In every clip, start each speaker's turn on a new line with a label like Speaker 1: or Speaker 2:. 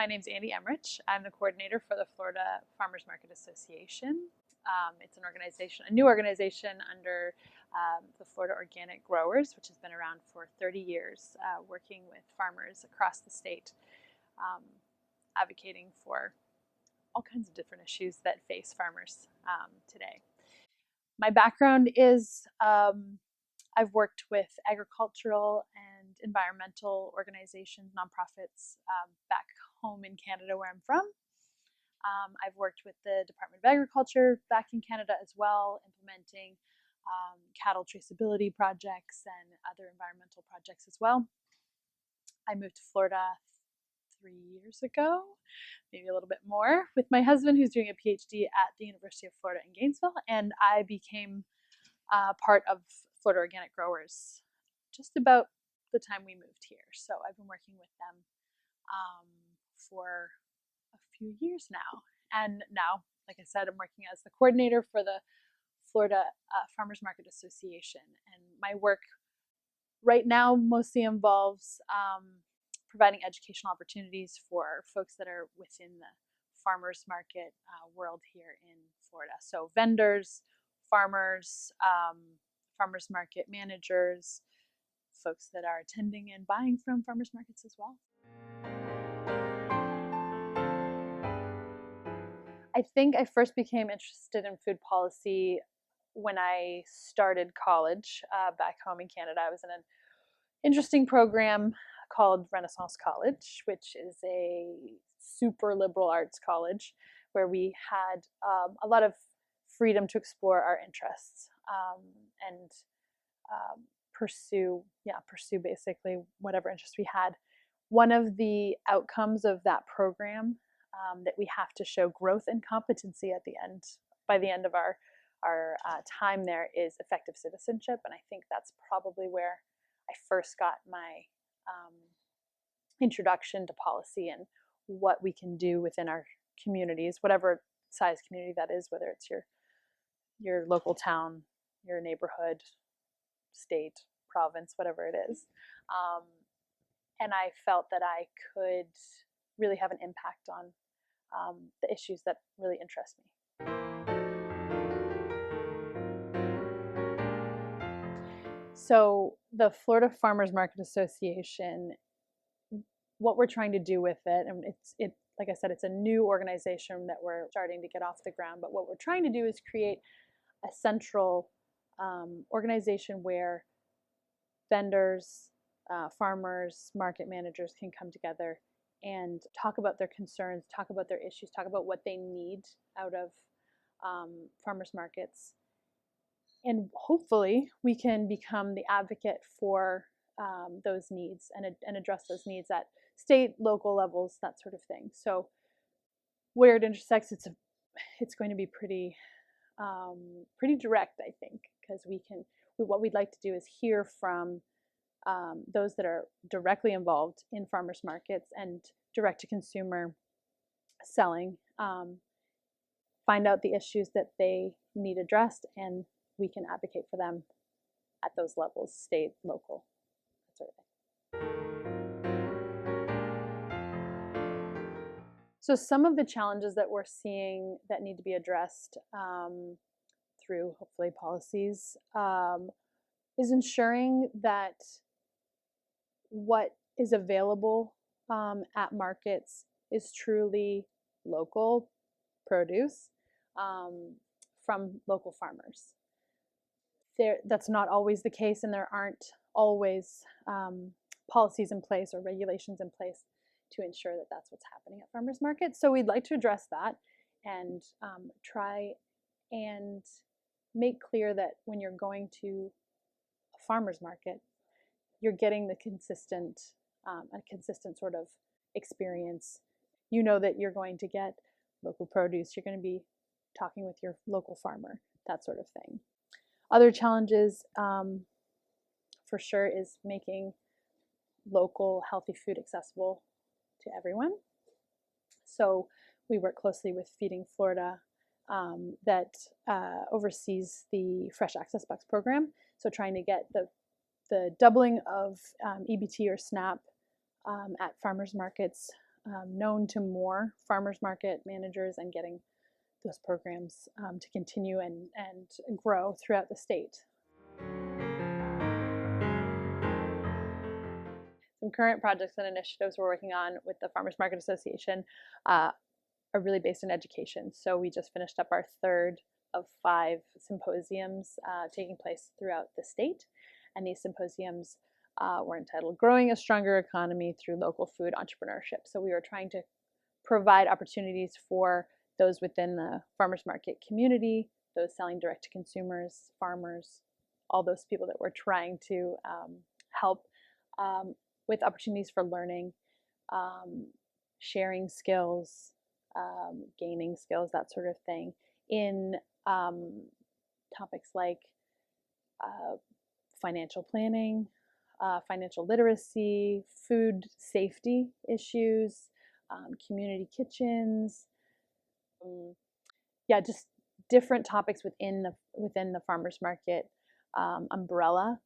Speaker 1: My name's Andi Emrich. I'm the coordinator for the Florida Farmers Market Association. It's an organization, a new organization under the Florida Organic Growers, which has been around for 30 years, working with farmers across the state, advocating for all kinds of different issues that face farmers today. My background is I've worked with agricultural and environmental organizations, nonprofits back home in Canada where I'm from. I've worked with the Department of Agriculture back in Canada as well, implementing cattle traceability projects and other environmental projects as well. I moved to Florida 3 years ago, maybe a little bit more, with my husband who's doing a PhD at the University of Florida in Gainesville, and I became part of Florida Organic Growers just about the time we moved here. So I've been working with them for a few years now. And now, like I said, I'm working as the coordinator for the Florida Farmers Market Association. And my work right now mostly involves providing educational opportunities for folks that are within the farmers market world here in Florida. So vendors, farmers, farmers market managers, folks that are attending and buying from farmers markets as well. I think I first became interested in food policy when I started college back home in Canada. I was in an interesting program called Renaissance College, which is a super liberal arts college where we had a lot of freedom to explore our interests and pursue basically whatever interest we had. One of the outcomes of that program that we have to show growth and competency at the end, by the end of our time there, is effective citizenship, and I think that's probably where I first got my introduction to policy and what we can do within our communities, whatever size community that is, whether it's your local town, your neighborhood, state, province, whatever it is. And I felt that I could really have an impact on the issues that really interest me. So the Florida Farmers Market Association, what we're trying to do with it, and it like I said, it's a new organization that we're starting to get off the ground, but what we're trying to do is create a central organization where vendors, farmers, market managers can come together and talk about their concerns, talk about their issues, talk about what they need out of farmers markets. And hopefully we can become the advocate for those needs and address those needs at state, local levels, that sort of thing. So where it intersects, it's going to be pretty direct, I think, because what we'd like to do is hear from those that are directly involved in farmers markets and direct to consumer selling, find out the issues that they need addressed, and we can advocate for them at those levels, state, local, that sort of thing. So some of the challenges that we're seeing that need to be addressed through hopefully policies is ensuring that what is available at markets is truly local produce from local farmers. That's not always the case, and there aren't always policies in place or regulations in place to ensure that that's what's happening at farmers markets. So we'd like to address that and try and make clear that when you're going to a farmers market, you're getting the consistent sort of experience. You know that you're going to get local produce, you're going to be talking with your local farmer, that sort of thing. Other challenges for sure is making local healthy food accessible to everyone. So we work closely with Feeding Florida that oversees the Fresh Access Bucks program. So trying to get the doubling of EBT or SNAP at farmers markets known to more farmers market managers and getting those programs to continue and grow throughout the state. Some current projects and initiatives we're working on with the Farmers Market Association are really based in education. So we just finished up our third of 5 symposiums taking place throughout the state. And these symposiums were entitled Growing a Stronger Economy Through Local Food Entrepreneurship. So we were trying to provide opportunities for those within the farmers market community, those selling direct to consumers, farmers, all those people that we're trying to help with opportunities for learning, sharing skills, gaining skills, that sort of thing, in topics like financial planning, financial literacy, food safety issues, community kitchens, yeah, just different topics within the farmers market umbrella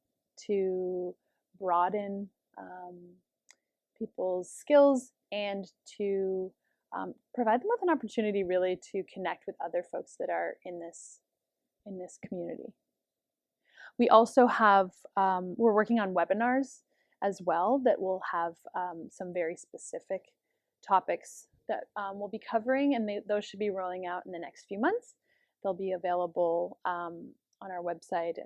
Speaker 1: to broaden people's skills and to provide them with an opportunity really to connect with other folks that are in this community. We also have, we're working on webinars as well that will have some very specific topics that we'll be covering, and those should be rolling out in the next few months. They'll be available on our website,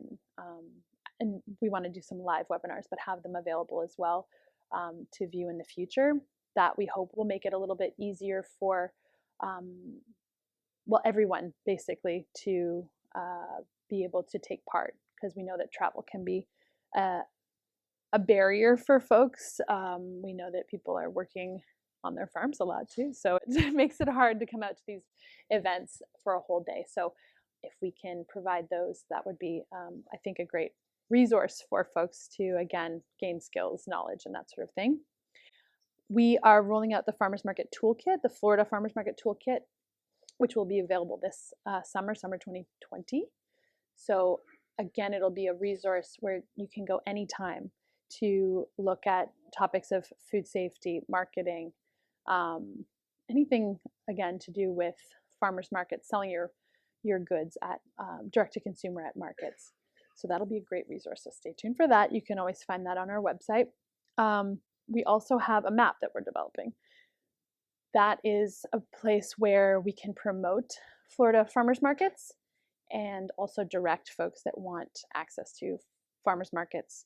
Speaker 1: and we want to do some live webinars, but have them available as well to view in the future. That we hope will make it a little bit easier for, well, everyone basically to be able to take part, because we know that travel can be a barrier for folks. We know that people are working on their farms a lot too, so it makes it hard to come out to these events for a whole day. So if we can provide those, that would be, I think, a great resource for folks to, again, gain skills, knowledge, and that sort of thing. We are rolling out the Farmers Market Toolkit, the Florida Farmers Market Toolkit, which will be available this summer 2020. So again, it'll be a resource where you can go anytime to look at topics of food safety, marketing, anything, again, to do with farmers markets, selling your goods at direct to consumer at markets. So that'll be a great resource, so stay tuned for that. You can always find that on our website. We also have a map that we're developing. That is a place where we can promote Florida farmers markets and also direct folks that want access to farmers markets.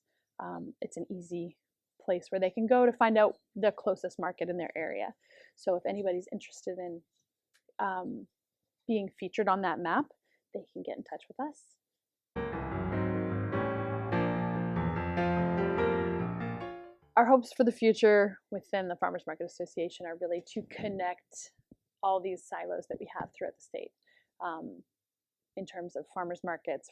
Speaker 1: It's an easy place where they can go to find out the closest market in their area. So if anybody's interested in being featured on that map, they can get in touch with us. Our hopes for the future within the Farmers Market Association are really to connect all these silos that we have throughout the state, in terms of farmers markets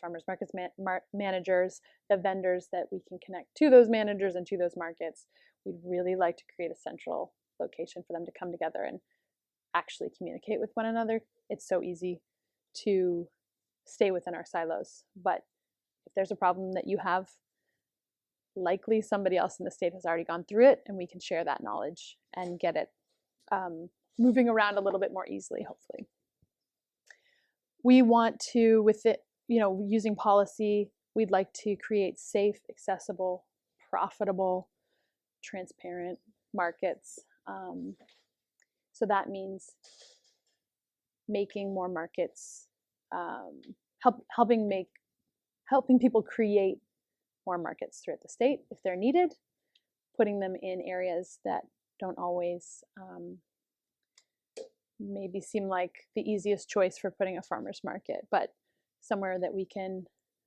Speaker 1: managers, the vendors that we can connect to those managers and to those markets. We'd really like to create a central location for them to come together and actually communicate with one another. It's so easy to stay within our silos, but if there's a problem that you have, likely somebody else in the state has already gone through it, and we can share that knowledge and get it moving around a little bit more easily, hopefully. We want to, with it, using policy, we'd like to create safe, accessible, profitable, transparent markets. So that means making more markets, helping people create more markets throughout the state if they're needed, putting them in areas that don't always maybe seem like the easiest choice for putting a farmer's market, but somewhere that we can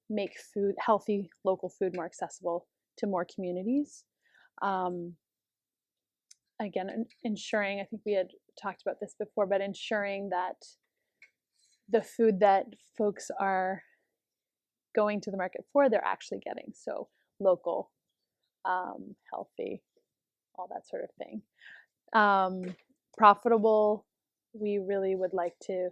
Speaker 1: make food, healthy local food, more accessible to more communities. Again, ensuring, I think we had talked about this before, but ensuring that the food that folks are going to the market for, they're actually getting. So local, healthy, all that sort of thing. Profitable, we really would like to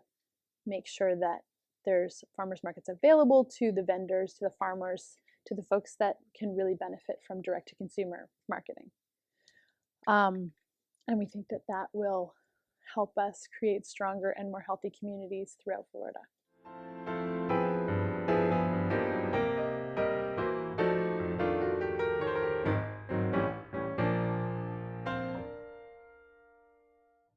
Speaker 1: make sure that there's farmers markets available to the vendors, to the farmers, to the folks that can really benefit from direct-to-consumer marketing. And we think that that will help us create stronger and more healthy communities throughout Florida.